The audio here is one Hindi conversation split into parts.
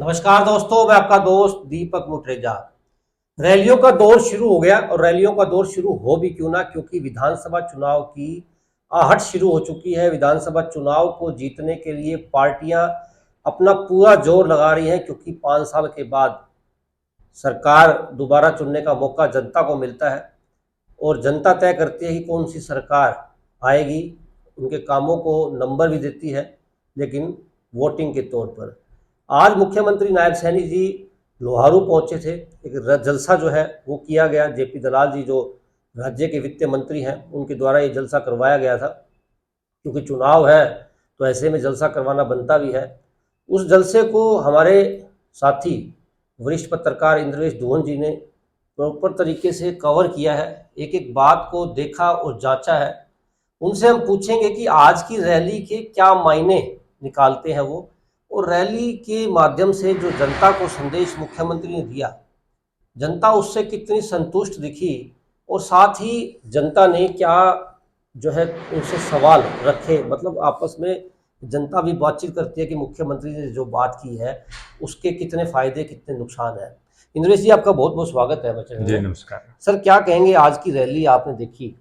नमस्कार दोस्तों, मैं आपका दोस्त दीपक मुट्रेजा। रैलियों का दौर शुरू हो गया और रैलियों का दौर शुरू हो भी क्यों ना, क्योंकि विधानसभा चुनाव की आहट शुरू हो चुकी है। विधानसभा चुनाव को जीतने के लिए पार्टियां अपना पूरा जोर लगा रही हैं, क्योंकि 5 साल के बाद सरकार दोबारा चुनने का मौका जनता को मिलता है और जनता तय करती है कि कौन सी सरकार आएगी। उनके कामों को नंबर भी देती है, लेकिन वोटिंग के तौर पर। आज मुख्यमंत्री नायब सैनी जी लोहारू पहुंचे थे। एक जलसा जो है वो किया गया। जेपी दलाल जी जो राज्य के वित्त मंत्री हैं, उनके द्वारा ये जलसा करवाया गया था, क्योंकि चुनाव है तो ऐसे में जलसा करवाना बनता भी है। उस जलसे को हमारे साथी वरिष्ठ पत्रकार इंद्रवेश दुहन जी ने प्रॉपर तरीके से कवर किया है, एक एक बात को देखा और जांचा है। उनसे हम पूछेंगे कि आज की रैली के क्या मायने निकालते हैं वो, और रैली के माध्यम से जो जनता को संदेश मुख्यमंत्री ने दिया, जनता उससे कितनी संतुष्ट दिखी, और साथ ही जनता ने क्या जो है उनसे सवाल रखे। मतलब आपस में जनता भी बातचीत करती है कि मुख्यमंत्री ने जो बात की है उसके कितने फायदे कितने नुकसान हैं। इंद्रेश जी, आपका बहुत बहुत स्वागत है मेरे चैनल जी में। नमस्कार। सर, क्या कहेंगे, आज की रैली आपने देखी।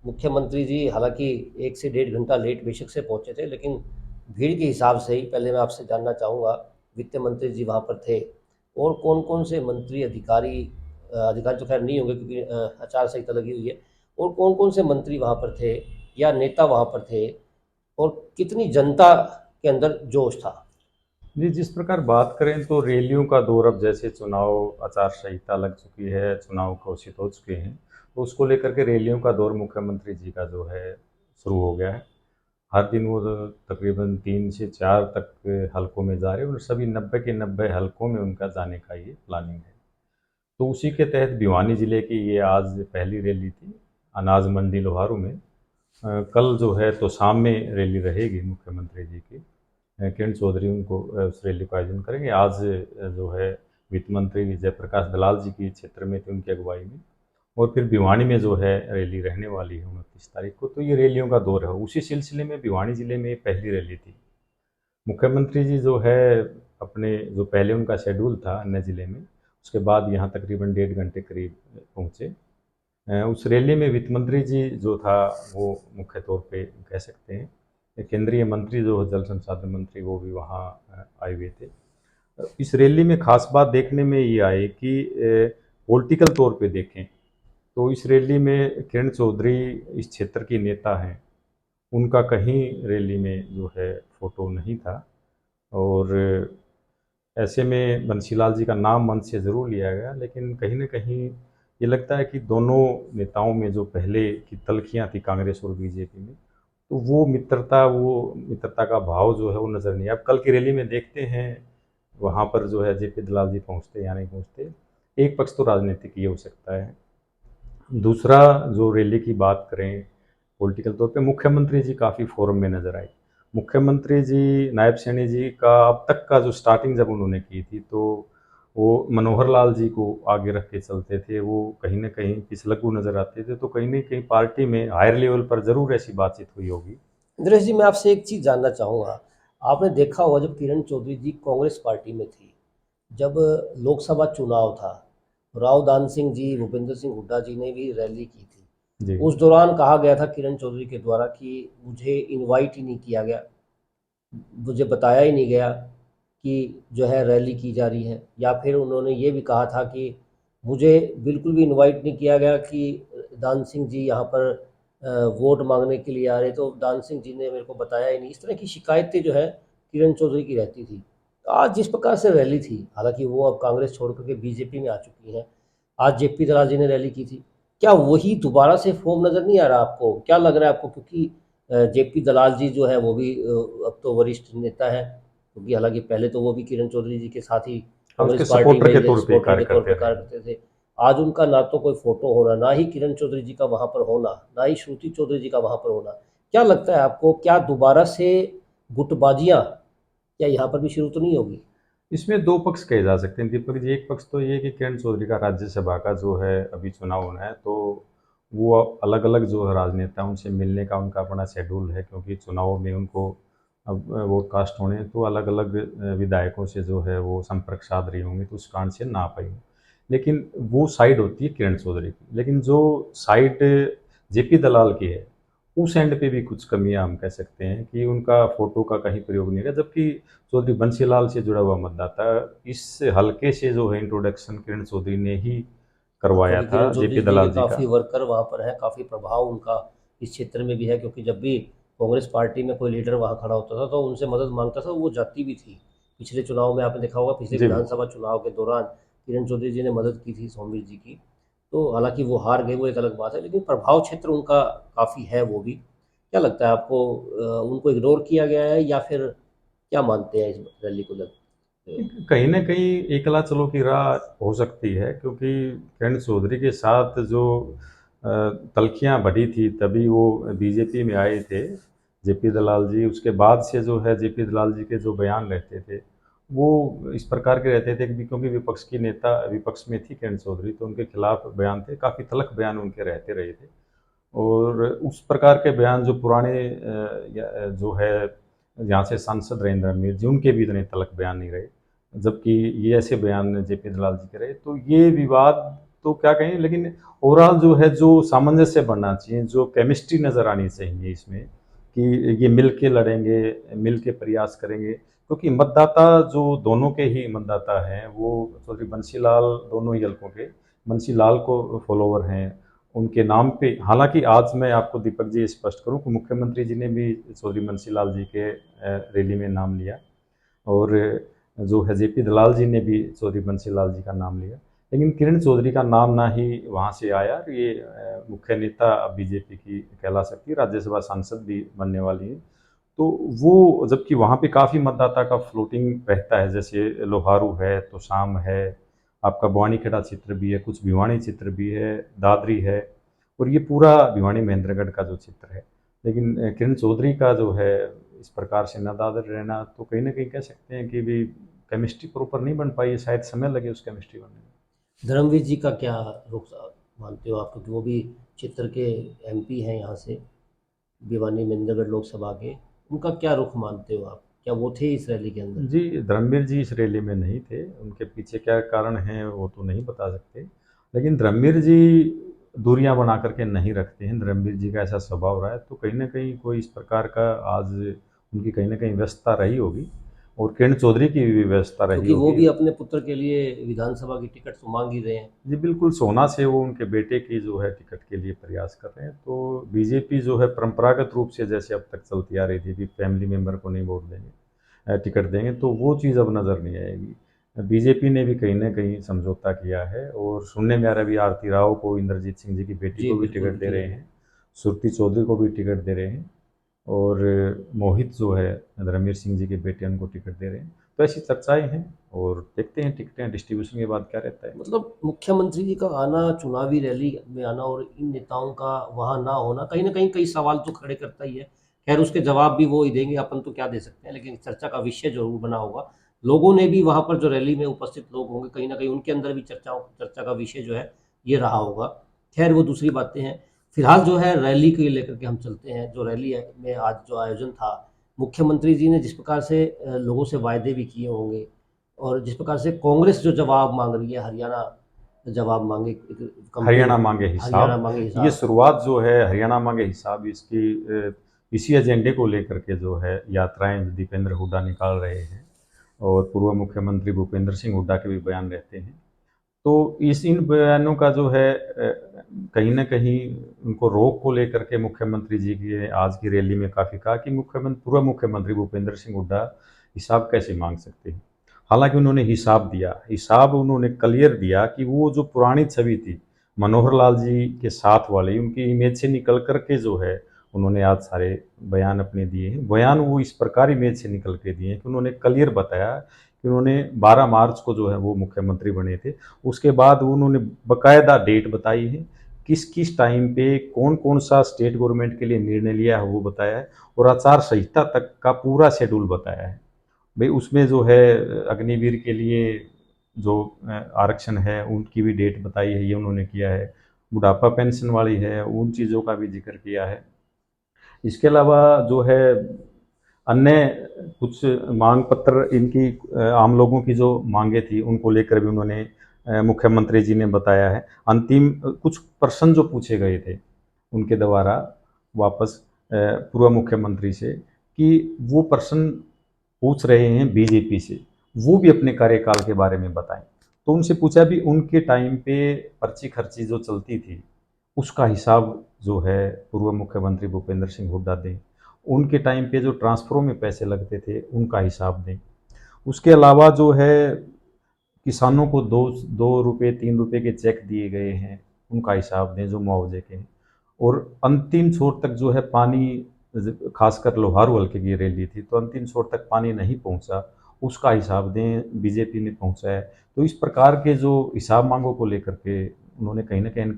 मुख्यमंत्री जी हालांकि 1 से 1.5 घंटा लेट बेशक से पहुंचे थे, लेकिन भीड़ के हिसाब से ही पहले मैं आपसे जानना चाहूँगा, वित्त मंत्री जी वहाँ पर थे और कौन कौन से मंत्री अधिकारी, अधिकारी तो खैर नहीं होंगे क्योंकि आचार संहिता लगी हुई है, और कौन कौन से मंत्री वहाँ पर थे या नेता वहाँ पर थे, और कितनी जनता के अंदर जोश था। जी, जिस प्रकार बात करें तो रैलियों का दौर, अब जैसे चुनाव आचार संहिता लग चुकी है, चुनाव घोषित हो चुके हैं, तो उसको लेकर के रैलियों का दौर मुख्यमंत्री जी का जो है शुरू हो गया है। हर दिन वो तकरीबन 3 से 4 तक हलकों में जा रहे हैं और सभी 90 के 90 हलकों में उनका जाने का ये प्लानिंग है। तो उसी के तहत भिवानी जिले की ये आज पहली रैली थी, अनाज मंडी लोहारू में। कल जो है तो शाम में रैली रहेगी मुख्यमंत्री जी की। किरण चौधरी उनको उस रैली का आयोजन करेंगे। आज जो है वित्त मंत्री जयप्रकाश दलाल जी की क्षेत्र में थी, उनकी अगुवाई में। और फिर भिवानी में जो है रैली रहने वाली है 29 तारीख को। तो ये रैलियों का दौर है। उसी सिलसिले में भिवानी जिले में पहली रैली थी। मुख्यमंत्री जी जो है अपने जो पहले उनका शेड्यूल था अन्य जिले में, उसके बाद यहाँ तकरीबन 1.5 घंटे करीब पहुँचे। उस रैली में वित्त मंत्री जी जो था वो मुख्य तौर पे कह सकते हैं, केंद्रीय मंत्री जो जल संसाधन मंत्री वो भी वहाँ आए हुए थे। इस रैली में खास बात देखने में ये आई कि पॉलिटिकल तौर पे देखें तो इस रैली में किरण चौधरी इस क्षेत्र की नेता हैं, उनका कहीं रैली में जो है फोटो नहीं था। और ऐसे में बंसीलाल जी का नाम मंच से ज़रूर लिया गया, लेकिन कहीं न कहीं ये लगता है कि दोनों नेताओं में जो पहले की तल्खियाँ थी कांग्रेस और बीजेपी में, तो वो मित्रता का भाव जो है वो नज़र नहीं आया। अब कल की रैली में देखते हैं वहाँ पर जो है जेपी दलाल जी पहुँचते या नहीं पहुँचते। एक पक्ष तो राजनीतिक ये हो सकता है। दूसरा, जो रैली की बात करें पॉलिटिकल तौर पे, मुख्यमंत्री जी काफ़ी फोरम में नज़र आए। मुख्यमंत्री जी नायब सैनी जी का अब तक का जो स्टार्टिंग जब उन्होंने की थी, तो वो मनोहर लाल जी को आगे रख के चलते थे। वो कहीं न कहीं पिछलग्गू नज़र आते थे, तो कहीं न कहीं पार्टी में हायर लेवल पर ज़रूर ऐसी बातचीत हुई होगी। इंद्रेश जी, मैं आपसे एक चीज़ जानना चाहूँगा। आपने देखा होगा जब किरण चौधरी जी कांग्रेस पार्टी में थी, जब लोकसभा चुनाव था, राव दान सिंह जी, भूपेंद्र सिंह हुड्डा जी ने भी रैली की थी। जी। उस दौरान कहा गया था किरण चौधरी के द्वारा कि मुझे इनवाइट ही नहीं किया गया, मुझे बताया ही नहीं गया कि जो है रैली की जा रही है। या फिर उन्होंने ये भी कहा था कि मुझे बिल्कुल भी इनवाइट नहीं किया गया कि दान सिंह जी यहाँ पर वोट मांगने के लिए आ रहे, तो दान सिंह जी ने मेरे को बताया ही नहीं। इस तरह की शिकायतें जो है किरण चौधरी की रहती थी। तो आज जिस प्रकार से रैली थी, हालांकि वो अब कांग्रेस छोड़ करके बीजेपी में आ चुकी हैं, आज जेपी दलाल जी ने रैली की थी, क्या वही दोबारा से फॉर्म नज़र नहीं आ रहा आपको? क्या लग रहा है आपको? क्योंकि जेपी दलाल जी जो है वो भी अब तो वरिष्ठ नेता है, क्योंकि हालांकि पहले तो वो भी किरण चौधरी जी के साथ ही हाँ, कांग्रेस उसके पार्टी सपोर्टर में के तौर पे सपोर्टर कार्य के तौर करते पर रहे कार्य हैं। करते थे। आज उनका ना तो कोई फोटो होना, ना ही किरण चौधरी जी का वहां पर होना, ना ही श्रुति चौधरी जी का वहां पर होना, क्या लगता है आपको, क्या दोबारा से गुटबाजियां क्या यहाँ पर भी शुरू तो नहीं होगी? इसमें दो पक्ष कहे जा सकते हैं दीपक जी। एक पक्ष तो ये कि किरण चौधरी का राज्यसभा का जो है अभी चुनाव होना है, तो वो अलग अलग जो है राजनेता उनसे मिलने का उनका अपना शेड्यूल है, क्योंकि चुनाव में उनको अब वोट कास्ट होने तो अलग अलग विधायकों से जो है वो संपर्क साध रही होंगी, तो उस कारण से ना पाई हूँ। लेकिन वो साइड होती है किरण चौधरी की, लेकिन जो साइड जेपी दलाल की है उस एंड पे भी कुछ कमियां हम कह सकते हैं कि उनका फोटो का कहीं प्रयोग नहीं है, जबकि चौधरी बंसीलाल से जुड़ा हुआ मतदाता इस हल्के से जो है इंट्रोडक्शन किरण चौधरी ने ही हाँ, करवाया क्योंकि था किरण चौधरी जेपी जी के दलाल जी का। काफ़ी वर्कर वहाँ पर हैं, काफ़ी प्रभाव उनका इस क्षेत्र में भी है, क्योंकि जब भी कांग्रेस पार्टी में कोई लीडर वहाँ खड़ा होता था तो उनसे मदद मांगता था, वो जाती भी थी। पिछले चुनाव में आपने देखा होगा, पिछले जी बिल्कुल। विधानसभा चुनाव के दौरान किरण चौधरी जी ने मदद की थी सोमवीर जी की। तो हालांकि वो हार गए, वो एक अलग बात है, लेकिन प्रभाव क्षेत्र उनका काफ़ी है वो भी। क्या लगता है आपको, उनको इग्नोर किया गया है या फिर क्या मानते हैं इस रैली को लेकर? कहीं ना कहीं एकला चलो की राह हो सकती है, क्योंकि किरण चौधरी के साथ जो तल्खियां बढ़ी थी तभी वो बीजेपी में आए थे जेपी दलाल जी। उसके बाद से जो है जेपी दलाल जी के जो बयान रहते थे वो इस प्रकार के रहते थे कि क्योंकि विपक्ष की नेता विपक्ष में थी किरण चौधरी, तो उनके खिलाफ बयान थे, काफ़ी तल्ख बयान उनके रहते रहे थे। और उस प्रकार के बयान जो पुराने जो है यहाँ से सांसद रहे इंद्रमीर जी, उनके भी इतने तल्ख बयान नहीं रहे, जबकि ये ऐसे बयान जेपी दलाल जी के रहे। तो ये विवाद तो क्या कहें, लेकिन ओवरऑल जो है जो सामंजस्य बनना चाहिए, जो केमिस्ट्री नज़र आनी चाहिए इसमें कि ये मिल के लड़ेंगे, मिल के प्रयास करेंगे, क्योंकि मतदाता जो दोनों के ही मतदाता हैं वो चौधरी बंसीलाल, दोनों ही हल्कों के बंसीलाल को फॉलोवर हैं उनके नाम पे। हालांकि आज मैं आपको दीपक जी स्पष्ट करूं कि मुख्यमंत्री जी ने भी चौधरी बंसीलाल जी के रैली में नाम लिया, और जो है जेपी दलाल जी ने भी चौधरी बंसीलाल जी का नाम लिया, लेकिन किरण चौधरी का नाम ना ही वहाँ से आया। ये मुख्य नेता अब बीजेपी की कहला सकती है, राज्यसभा सांसद भी बनने वाली है। तो वो जबकि वहाँ पे काफ़ी मतदाता का फ्लोटिंग रहता है, जैसे लोहारू है, तोशाम है, आपका बवानीखेड़ा क्षेत्र भी है, कुछ भिवानी क्षेत्र भी है, दादरी है, और ये पूरा भिवानी महेंद्रगढ़ का जो क्षेत्र है। लेकिन किरण चौधरी का जो है इस प्रकार से न दादर रहना, तो कहीं ना कहीं कह सकते हैं कि भी केमिस्ट्री प्रॉपर नहीं बन पाई है, शायद समय लगे उस केमिस्ट्री बनने में। धर्मवीर जी का क्या रुख मानते हो आप, क्योंकि वो भी क्षेत्र के एमपी हैं यहाँ से, भिवानी मेंदगढ़ लोकसभा के। उनका क्या रुख मानते हो आप, क्या वो थे इस रैली के अंदर? जी, धर्मवीर जी इस रैली में नहीं थे, उनके पीछे क्या कारण हैं वो तो नहीं बता सकते। लेकिन धर्मवीर जी दूरियां बना करके नहीं रखते हैं, धर्मवीर जी का ऐसा स्वभाव रहा है, तो कहीं ना कहीं कोई इस प्रकार का आज उनकी कहीं ना कहीं व्यस्तता रही होगी, और किरण चौधरी की भी व्यस्तता रही क्योंकि वो होगी। भी अपने पुत्र के लिए विधानसभा की टिकट तो मांग ही रहे हैं। जी बिल्कुल, सोना से वो उनके बेटे की जो है टिकट के लिए प्रयास कर रहे हैं। तो बीजेपी जो है परंपरागत रूप से जैसे अब तक चलती आ रही थी कि फैमिली मेंबर को नहीं वोट देंगे, टिकट देंगे, तो वो चीज़ अब नज़र नहीं आएगी। बीजेपी ने भी कहीं न कहीं समझौता किया है, और सुनने में आ रहा है अभी आरती राव को, इंद्रजीत सिंह जी की बेटी जी को भी बिल्कुल टिकट दे जी। रहे हैं, सुरती चौधरी को भी टिकट दे रहे हैं, और मोहित जो है धर्मवीर सिंह जी के बेटे, उनको टिकट दे रहे हैं। तो ऐसी चर्चाएँ हैं, और देखते हैं टिकटें डिस्ट्रीब्यूशन के बाद क्या रहता है। मतलब मुख्यमंत्री जी का आना, चुनावी रैली में आना और इन नेताओं का वहाँ ना होना कहीं न कहीं कई सवाल तो खड़े करता ही है। ख़ैर उसके जवाब भी वो ही देंगे, अपन तो क्या दे सकते हैं, लेकिन चर्चा का विषय ज़रूर बना होगा। लोगों ने भी वहाँ पर जो रैली में उपस्थित लोग होंगे, कहीं न कहीं उनके अंदर भी चर्चा का विषय जो है, ये रहा होगा। ख़ैर वो दूसरी बातें हैं। फिलहाल जो है रैली को लेकर के हम चलते हैं। जो रैली है में आज जो आयोजन था, मुख्यमंत्री जी ने जिस प्रकार से लोगों से वायदे भी किए होंगे, और जिस प्रकार से कांग्रेस जो जवाब मांग रही है, हरियाणा जवाब मांगे, हरियाणा कंपेयर, मांगे हरियाणा हिसाब, मांगे ये हिसाब। शुरुआत जो है हरियाणा मांगे हिसाब इसकी इसी एजेंडे को लेकर के जो है यात्राएं दीपेंद्र हुड्डा निकाल रहे हैं, और पूर्व मुख्यमंत्री भूपेंद्र सिंह हुड्डा के भी बयान रहते हैं। तो इस इन बयानों का जो है कहीं न कहीं उनको रोक को लेकर के मुख्यमंत्री जी की आज की रैली में काफ़ी कहा कि पूर्व मुख्यमंत्री भूपेंद्र सिंह हुड्डा हिसाब कैसे माँग सकते हैं। हालाँकि उन्होंने हिसाब उन्होंने क्लियर दिया कि वो जो पुरानी छवि थी, मनोहर लाल जी के साथ वाली, उनकी इमेज से निकल कर के जो है उन्होंने आज सारे बयान अपने दिए हैं। बयान वो इस प्रकार इमेज से निकल के दिए हैं कि उन्होंने क्लियर बताया कि उन्होंने 12 मार्च को जो है वो मुख्यमंत्री बने थे। उसके बाद उन्होंने बाकायदा डेट बताई है, किस किस टाइम पे कौन कौन सा स्टेट गवर्नमेंट के लिए निर्णय लिया है वो बताया है, और आचार संहिता तक का पूरा शेड्यूल बताया है। भाई उसमें जो है अग्निवीर के लिए जो आरक्षण है उनकी भी डेट बताई है, ये उन्होंने किया है। बुढ़ापा पेंशन वाली है, उन चीज़ों का भी जिक्र किया है। इसके अलावा जो है अन्य कुछ मांग पत्र इनकी आम लोगों की जो मांगे थी उनको लेकर भी उन्होंने मुख्यमंत्री जी ने बताया है। अंतिम कुछ प्रश्न जो पूछे गए थे उनके द्वारा वापस पूर्व मुख्यमंत्री से, कि वो प्रश्न पूछ रहे हैं बीजेपी से, वो भी अपने कार्यकाल के बारे में बताएं। तो उनसे पूछा भी उनके टाइम पे पर्ची खर्ची जो चलती थी उसका हिसाब जो है पूर्व मुख्यमंत्री भूपेंद्र सिंह हुड्डा दें। उनके टाइम पे जो ट्रांसफरों में पैसे लगते थे उनका हिसाब दें। उसके अलावा जो है किसानों को 2 रुपये 3 रुपये के चेक दिए गए हैं उनका हिसाब दें जो मुआवजे के हैं। और अंतिम छोर तक जो है पानी, खासकर लोहारू हल्के की रैली थी तो अंतिम छोर तक पानी नहीं पहुंचा, उसका हिसाब दें, बीजेपी ने पहुंचाया। तो इस प्रकार के जो हिसाब मांगों को लेकर के उन्होंने कहीं ना कहीं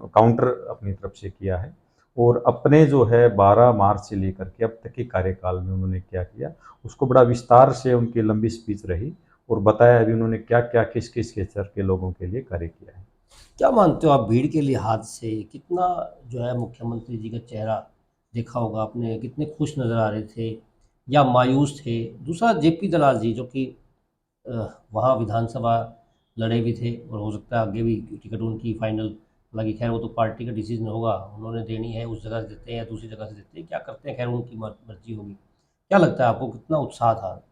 काउंटर अपनी तरफ से किया है। और अपने जो है 12 मार्च से लेकर के अब तक के कार्यकाल में उन्होंने क्या किया उसको बड़ा विस्तार से उनकी लंबी स्पीच रही, और बताया अभी उन्होंने क्या क्या किस किस स्तर के लोगों के लिए कार्य किया है। क्या मानते हो आप, भीड़ के लिहाज से कितना जो है मुख्यमंत्री जी का चेहरा देखा होगा आपने, कितने खुश नज़र आ रहे थे या मायूस थे? दूसरा, जेपी दलाल जी जो कि वहाँ विधानसभा लड़े भी थे और हो सकता है आगे भी टिकट उनकी फाइनल, हालांकि खैर वो तो पार्टी का डिसीजन होगा, उन्होंने देनी है, उस जगह से देते हैं या दूसरी जगह से देते हैं, क्या करते हैं खैर उनकी मर्जी होगी। क्या लगता है आपको, कितना उत्साह था?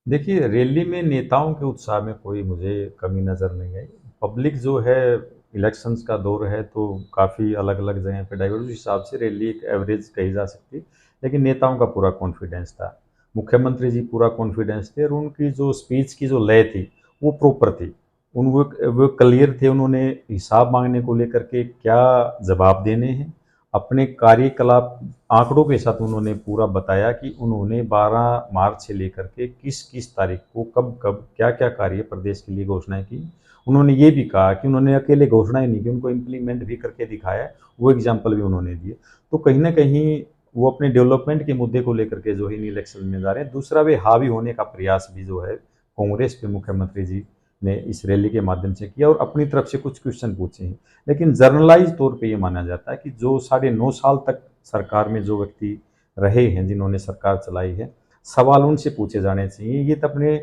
देखिए, रैली में नेताओं के उत्साह में कोई मुझे कमी नज़र नहीं आई। पब्लिक जो है, इलेक्शंस का दौर है तो काफ़ी अलग अलग जगह पे डाइवर्स, उस हिसाब से रैली एक एवरेज कही जा सकती, लेकिन नेताओं का पूरा कॉन्फिडेंस था। मुख्यमंत्री जी पूरा कॉन्फिडेंस थे और उनकी जो स्पीच की जो लय थी वो प्रॉपर थी। वो क्लियर थे, उन्होंने हिसाब मांगने को लेकर के क्या जवाब देने हैं, अपने कार्यकलाप आंकड़ों के साथ उन्होंने पूरा बताया कि उन्होंने 12 मार्च से लेकर के किस किस तारीख को कब कब क्या क्या कार्य प्रदेश के लिए घोषणाएं की। उन्होंने ये भी कहा कि उन्होंने अकेले घोषणाएं नहीं की, उनको इम्प्लीमेंट भी करके दिखाया, वो एग्जाम्पल भी उन्होंने दिए। तो कहीं ना कहीं वो अपने डेवलपमेंट के मुद्दे को लेकर के जो है इन इलेक्शन में जा रहे हैं। दूसरा, वे हावी होने का प्रयास भी जो है कांग्रेस पे मुख्यमंत्री जी ने इस रैली के माध्यम से किया और अपनी तरफ से कुछ क्वेश्चन पूछे हैं। लेकिन जर्नलाइज तौर पे ये माना जाता है कि जो 9.5 साल तक सरकार में जो व्यक्ति रहे हैं, जिन्होंने सरकार चलाई है, सवाल उनसे पूछे जाने चाहिए। ये तो अपने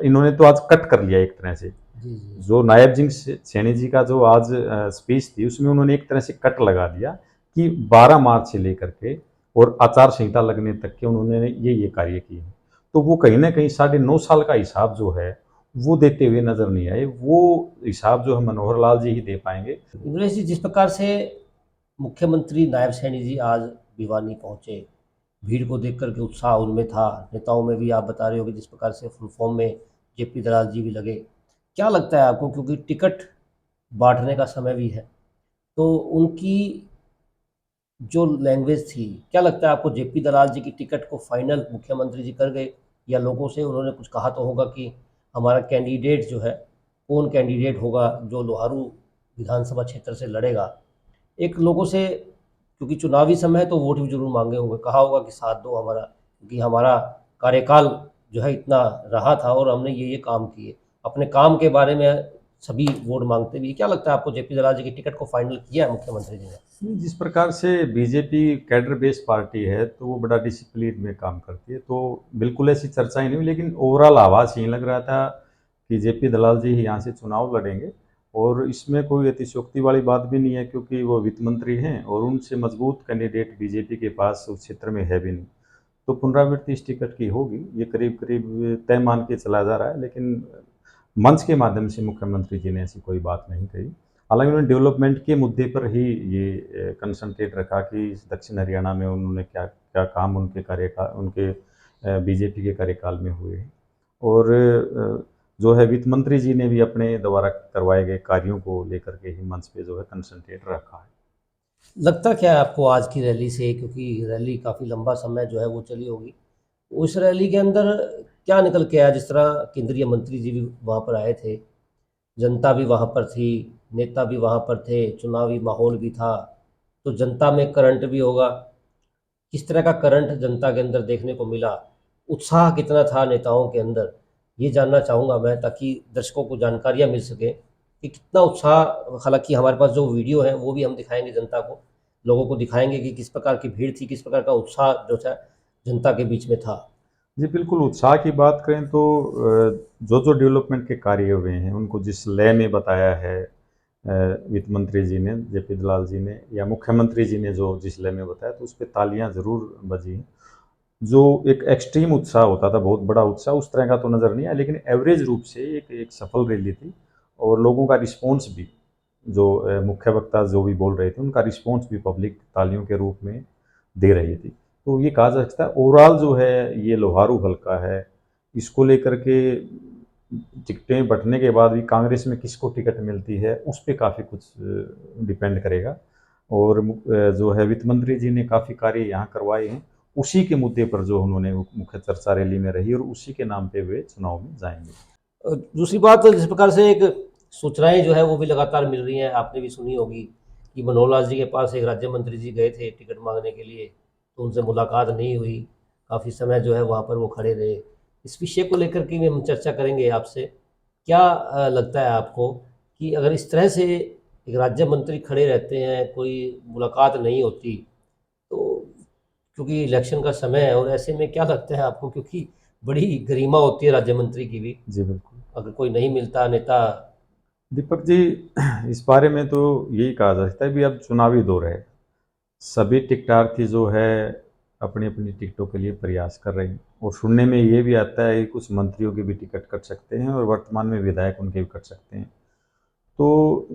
इन्होंने तो आज कट कर लिया एक तरह से। जी जी। जो नायब सिंह सैनी जी का जो आज स्पीच थी उसमें उन्होंने एक तरह से कट लगा दिया कि 12 मार्च से लेकर के और आचार संहिता लगने तक के उन्होंने ये कार्य किए हैं। तो वो कहीं ना कहीं 9.5 साल का हिसाब जो है वो देते हुए नजर नहीं आए। वो हिसाब जो है मनोहर लाल जी ही दे पाएंगे। इंद्रेश जी, जिस प्रकार से मुख्यमंत्री नायब सैनी जी आज भिवानी पहुंचे, भीड़ को देख कर के उत्साह उनमें था, नेताओं में भी आप बता रहे हो कि जिस प्रकार से फुल फॉर्म में जेपी दलाल जी भी लगे। क्या लगता है आपको, क्योंकि टिकट बांटने का समय भी है, तो उनकी जो लैंग्वेज थी, क्या लगता है आपको, जेपी दलाल जी की टिकट को फाइनल मुख्यमंत्री जी कर गए, या लोगों से उन्होंने कुछ कहा तो होगा कि हमारा कैंडिडेट जो है, कौन कैंडिडेट होगा जो लोहारू विधानसभा क्षेत्र से लड़ेगा? एक लोगों से, क्योंकि चुनावी समय है तो वोट भी जरूर मांगे होंगे, कहा होगा कि साथ दो हमारा, क्योंकि हमारा कार्यकाल जो है इतना रहा था और हमने ये काम किए, अपने काम के बारे में सभी वोट मांगते भी। क्या लगता है आपको, जेपी दलाल जी की टिकट को फाइनल किया है मुख्यमंत्री जी ने? जिस प्रकार से बीजेपी कैडर बेस्ड पार्टी है तो वो बड़ा डिसिप्लिन में काम करती है, तो बिल्कुल ऐसी चर्चा ही नहीं हुई। लेकिन ओवरऑल आवाज़ यही लग रहा था कि जेपी दलाल जी ही यहाँ से चुनाव लड़ेंगे। और इसमें कोई अतिशयोक्ति वाली बात भी नहीं है, क्योंकि वो वित्त मंत्री हैं और उनसे मजबूत कैंडिडेट बीजेपी के पास उस क्षेत्र में है भी नहीं। तो पुनरावृत्ति इस टिकट की होगी, ये करीब करीब तय मान के चला जा रहा है। लेकिन मंच के माध्यम से मुख्यमंत्री जी ने ऐसी कोई बात नहीं कही। हालांकि उन्होंने डेवलपमेंट के मुद्दे पर ही ये कंसंट्रेट रखा कि दक्षिण हरियाणा में उन्होंने क्या क्या काम उनके कार्यकाल, उनके बीजेपी के कार्यकाल में हुए हैं। और जो है वित्त मंत्री जी ने भी अपने द्वारा करवाए गए कार्यों को लेकर के ही मंच पे जो है कंसंट्रेट रखा है। लगता क्या है आपको आज की रैली से, क्योंकि रैली काफ़ी लंबा समय जो है वो चली होगी, उस रैली के अंदर क्या निकल के आया? जिस तरह केंद्रीय मंत्री जी भी वहाँ पर आए थे, जनता भी वहाँ पर थी, नेता भी वहाँ पर थे, चुनावी माहौल भी था, तो जनता में करंट भी होगा। किस तरह का करंट जनता के अंदर देखने को मिला, उत्साह कितना था नेताओं के अंदर, ये जानना चाहूँगा मैं, ताकि दर्शकों को जानकारियाँ मिल सके कि कितना उत्साह। हालांकि हमारे पास जो वीडियो है वो भी हम दिखाएंगे जनता को, लोगों को दिखाएंगे कि किस प्रकार की भीड़ थी, किस प्रकार का उत्साह जो था जनता के बीच में था। जी बिल्कुल, उत्साह की बात करें तो जो जो डेवलपमेंट के कार्य हुए हैं उनको जिस लय में बताया है वित्त मंत्री जी ने, जेपी दलाल जी ने, या मुख्यमंत्री जी ने जो जिस लय में बताया, तो उस पर तालियां ज़रूर बजी हैं। जो एक एक्सट्रीम उत्साह होता था, बहुत बड़ा उत्साह, उस तरह का तो नज़र नहीं आया, लेकिन एवरेज रूप से एक सफल रैली थी। और लोगों का रिस्पॉन्स भी, जो मुख्य वक्ता जो भी बोल रहे थे, उनका रिस्पॉन्स भी पब्लिक तालियों के रूप में दे रही थी। तो ये कहा जा सकता है ओवरऑल जो है ये लोहारू हल्का है। इसको लेकर के टिकटें बंटने के बाद भी कांग्रेस में किसको टिकट मिलती है उस पर काफ़ी कुछ डिपेंड करेगा। और जो है वित्त मंत्री जी ने काफ़ी कार्य यहाँ करवाए हैं, उसी के मुद्दे पर जो उन्होंने मुख्य चर्चा रैली में रही, और उसी के नाम पे वे चुनाव में जाएंगे। दूसरी बात, जिस प्रकार से एक सूचनाएं जो है वो भी लगातार मिल रही हैं, आपने भी सुनी होगी कि मनोहर लाल जी के पास एक राज्य मंत्री जी गए थे टिकट मांगने के लिए, तो उनसे मुलाकात नहीं हुई, काफ़ी समय जो है वहाँ पर वो खड़े रहे। इस विषय को लेकर के भी हम चर्चा करेंगे आपसे। क्या लगता है आपको कि अगर इस तरह से एक राज्य मंत्री खड़े रहते हैं, कोई मुलाकात नहीं होती, तो क्योंकि इलेक्शन का समय है और ऐसे में क्या लगता है आपको, क्योंकि बड़ी गरिमा होती है राज्य मंत्री की भी, जी बिल्कुल। अगर कोई नहीं मिलता नेता। दीपक जी, इस बारे में तो यही कहा जा सकता है भी अब चुनावी दौर है, सभी टिकटार्थी जो है अपनी अपनी टिकटों के लिए प्रयास कर रहे हैं। और सुनने में ये भी आता है कि कुछ मंत्रियों की भी टिकट कट सकते हैं और वर्तमान में विधायक उनके भी कट सकते हैं। तो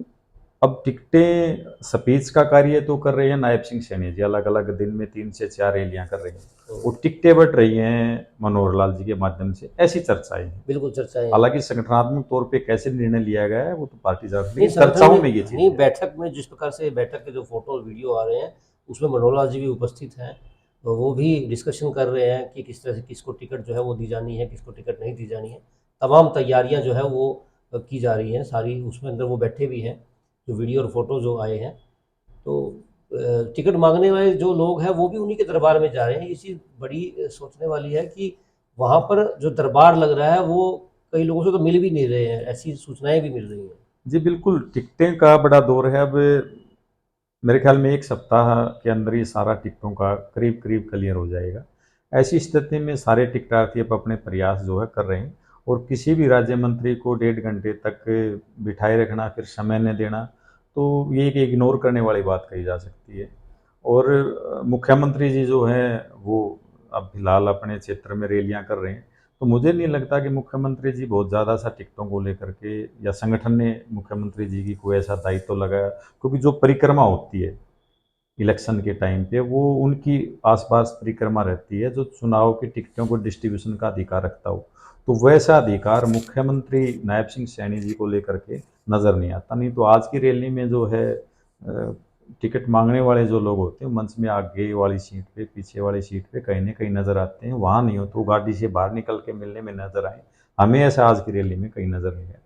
अब टिकटें स्पीच का कार्य तो कर रहे हैं नायब सिंह सैनी जी, अलग अलग दिन में 3 से 4 रैलियां कर रही हैं, और टिकटें बट रही हैं मनोहर लाल जी के माध्यम से, ऐसी चर्चाएं हैं। बिल्कुल चर्चाएं। हालांकि संगठनात्मक तौर पे कैसे निर्णय लिया गया है वो तो पार्टी जान, नहीं, लेकिन संगठन चर्चाओं में में ये चीज नहीं, है। बैठक में जिस प्रकार से बैठक के जो फोटो और वीडियो आ रहे हैं उसमें मनोहर लाल जी भी उपस्थित हैं, तो वो भी डिस्कशन कर रहे हैं कि किस तरह से किसको टिकट जो है वो दी जानी है, किसको टिकट नहीं दी जानी है। तमाम तैयारियां जो है वो की जा रही हैं सारी, उसमें अंदर वो बैठे भी हैं, जो वीडियो और फोटो जो आए हैं। तो टिकट मांगने वाले जो लोग हैं वो भी उन्हीं के दरबार में जा रहे हैं। ये चीज़ बड़ी सोचने वाली है कि वहाँ पर जो दरबार लग रहा है वो कई लोगों से तो मिल भी नहीं रहे हैं, ऐसी सूचनाएं भी मिल रही हैं। जी बिल्कुल, टिकटें का बड़ा दौर है अब। मेरे ख्याल में 1 सप्ताह के अंदर ये सारा टिकटों का करीब करीब क्लियर हो जाएगा। ऐसी स्थिति में सारे टिकटार्थी अब अपने प्रयास जो है कर रहे हैं, और किसी भी राज्य मंत्री को 1.5 घंटे तक बिठाए रखना, फिर समय न देना, तो ये एक इग्नोर करने वाली बात कही जा सकती है। और मुख्यमंत्री जी जो हैं वो अब फिलहाल अपने क्षेत्र में रैलियां कर रहे हैं, तो मुझे नहीं लगता कि मुख्यमंत्री जी बहुत ज़्यादा सा टिकटों को लेकर के, या संगठन ने मुख्यमंत्री जी की कोई ऐसा दायित्व लगाया, क्योंकि जो परिक्रमा होती है इलेक्शन के टाइम पे वो उनकी आसपास परिक्रमा रहती है जो चुनाव की टिकटों को डिस्ट्रीब्यूशन का अधिकार रखता हो, तो वैसा अधिकार मुख्यमंत्री नायब सिंह सैनी जी को लेकर के नज़र नहीं आता। नहीं तो आज की रैली में जो है टिकट मांगने वाले जो लोग होते हैं मंच में आगे वाली सीट पे, पीछे वाली सीट पे कहीं ना कहीं नज़र आते हैं, वहाँ नहीं हो तो गाड़ी से बाहर निकल के मिलने में नज़र आए। हमें ऐसा आज की रैली में कहीं नज़र नहीं है।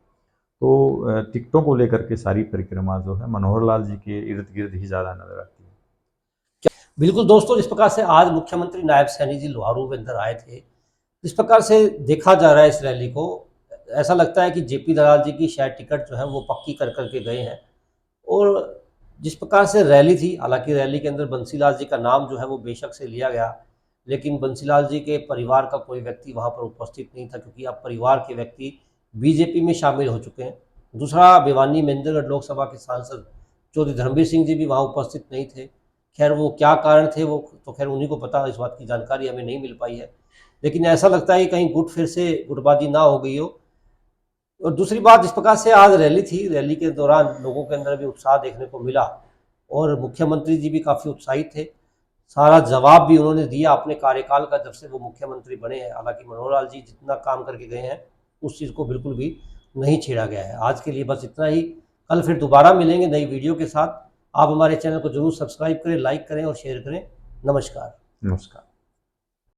तो टिकटों को लेकर के सारी परिक्रमा जो है मनोहर लाल जी के इर्द गिर्द ही ज़्यादा नज़र आती है। बिल्कुल दोस्तों, जिस प्रकार से आज मुख्यमंत्री नायब सैनी जी लोहारू में अंदर आए थे, जिस प्रकार से देखा जा रहा है इस रैली को, ऐसा लगता है कि जेपी दलाल जी की शायद टिकट जो है वो पक्की कर करके गए हैं। और जिस प्रकार से रैली थी, हालांकि रैली के अंदर बंसीलाल जी का नाम जो है वो बेशक से लिया गया, लेकिन बंसीलाल जी के परिवार का कोई व्यक्ति वहाँ पर उपस्थित नहीं था, क्योंकि अब परिवार के व्यक्ति बीजेपी में शामिल हो चुके हैं। दूसरा, भिवानी महेंद्रगढ़ लोकसभा के सांसद चौधरी धर्मवीर सिंह जी भी वहाँ उपस्थित नहीं थे। खैर वो क्या कारण थे वो तो खैर उन्हीं को पता, इस बात की जानकारी हमें नहीं मिल पाई है, लेकिन ऐसा लगता है कि कहीं गुट फिर से गुटबाजी ना हो गई हो। और दूसरी बात, जिस प्रकार से आज रैली थी, रैली के दौरान लोगों के अंदर भी उत्साह देखने को मिला और मुख्यमंत्री जी भी काफ़ी उत्साहित थे। सारा जवाब भी उन्होंने दिया अपने कार्यकाल का, जब से वो मुख्यमंत्री बने हैं। हालांकि मनोहर लाल जी जितना काम करके गए हैं उस चीज़ को बिल्कुल भी नहीं छेड़ा गया है। आज के लिए बस इतना ही। कल फिर दोबारा मिलेंगे नई वीडियो के साथ। आप हमारे चैनल को जरूर सब्सक्राइब करें, लाइक करें और शेयर करें। नमस्कार। नमस्कार।